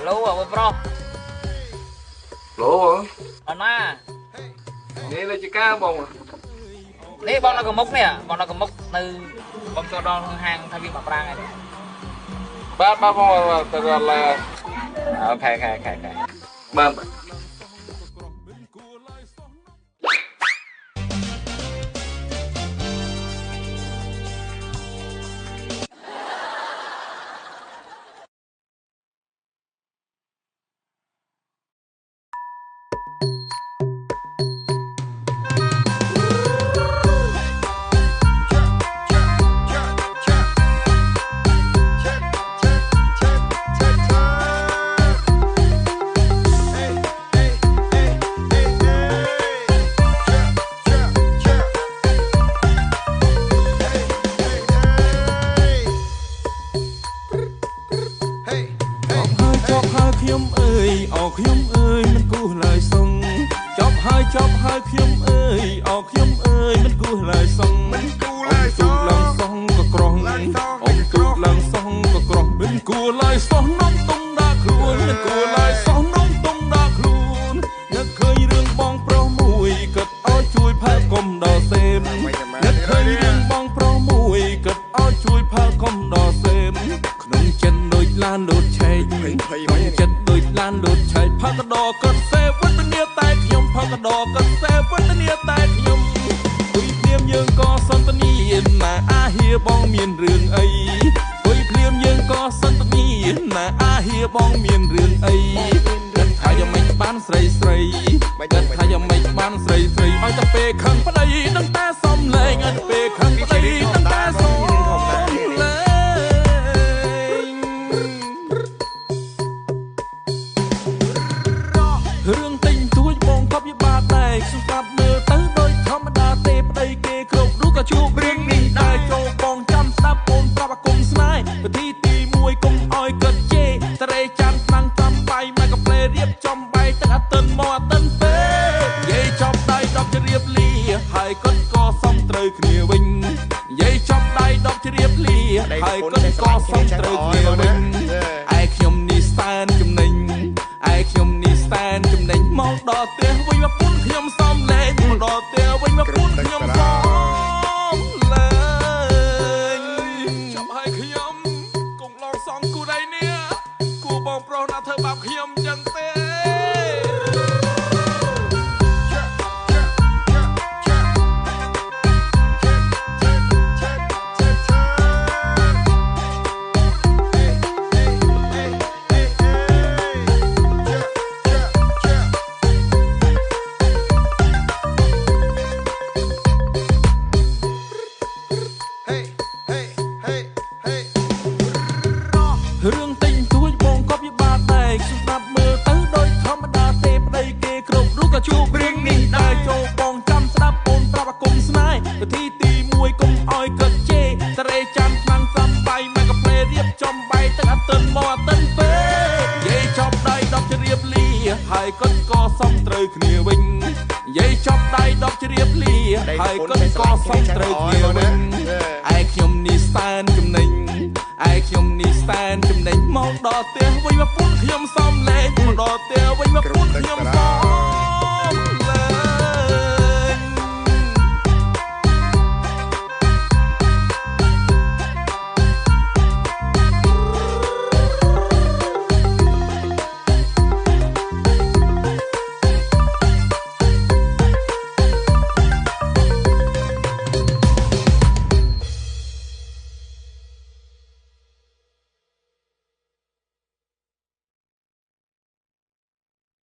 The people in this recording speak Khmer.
lú à bông pro lú hả còn na nè là chỉ cá bông à nè bông nó có mốc nè bông nó có mốc từ bông cho đo hàng thay vì bạc ra này ba bông là ok baខ្ញុំអើយមិនគួរឡើយសងចប់ហើយខ្ញុំអើយអោខ្ញុំអើយមិនគួរឡើយសងមិនគួរឡើយសងឡើងសងក៏ក្រោះអងទូឡើងសងក៏ក្រោះមិនគួរឡើយសោះនំទុំដាក់ខ្លួនមិនគួរឡើយសោះនំទុំដាក់ខ្លួននឹកឃើញរឿងបងប្រុសមួយគិតឲ្យជួយផើកុំដល់សេមនឹកឃើញរឿងបងប្រុសមួយគិតឲ្យជួយផើកុំដល់សេមក្នុងចិត្តដូចឡានលោតឆែកក្នុងចិត្តដូចឡានលោតឆែកផឹកកដោក៏សេវត្តនាតែខ្ញុំផឹកកដោក៏សេវត្តនាតែខ្ញុំពុយភ្លាមយើងក៏សន្ទនាណាអាហៀបងមានរឿងអីពុយភ្លាមយើងក៏សន្ទនាណាអាហៀបងមានរឿងអីគិតថាយ៉ាងម៉េចបានស្រីគិតថាយ៉ាងម៉េចបានស្រីឲ្យតែពេលខឹងប្តីនឹងតែសំឡេងឲ្យតែពេលខឹងប្តីនឹងតែសំឡេងរឿងទិញទួយបងក៏ពិបាកដែរខ្ញុំស្ដាប់មើលទៅដូចធម្មតាទេប្តីគេគ្រប់រូបក៏ជួបរឿងនេះដែរចូលបងចាំស្ដាប់អូនប្រាប់អាគុំស្នេហ៍វិធីទី1កុំអោយគាត់ជេរតារេចាំឆ្នាំងចាំបាយមកកាផ្លេរៀបចំបាយទឹកអតិនមកអតិនពេយាយចំដៃ10ជ្រាបលាហើយគាត់ក៏សំត្រូវគ្នាវិញយាយចំដៃ10ជ្រាបលាហើយគាត់ក៏សំត្រូវគ្នាវិញឯខ្ញុំនេះស្តានចំណេញមកដល់ផ្ទះវិញមកពុនខ្ញុំសំលេងមកដល់ផ្ទះវិញមកពុនខ្ញុំសំលេងចាំឲ្យខ្ញុំកុំឡងសងគូដៃនេះគូបងប្រុសណាធ្វើបាបខ្ញុំចឹងទេរឿងទិញទួយបងក៏ពិបាកដែរខ្ញុំស្ដាប់មើលទៅដូចធម្មតាទេប្តីគេគ្រប់រូបក៏ជួបរឿងនេះដែរចូលបងចាំស្ដាប់អូនប្រាប់អាគុំស្នេហ៍វិធីទី1កុំអោយគាត់ជេរតារេចាំឆ្នាំងចាំបាយមកកាផ្លេរៀបចំបាយទឹកអតិនមកអតិនពេយាយចំដៃ10ជ្រាបលាហើយគាត់ក៏សំត្រូវគ្នាវិញយាយចំដៃ10ជ្រាបលាហើយគាត់ក៏សំត្រូវគ្នាវិញ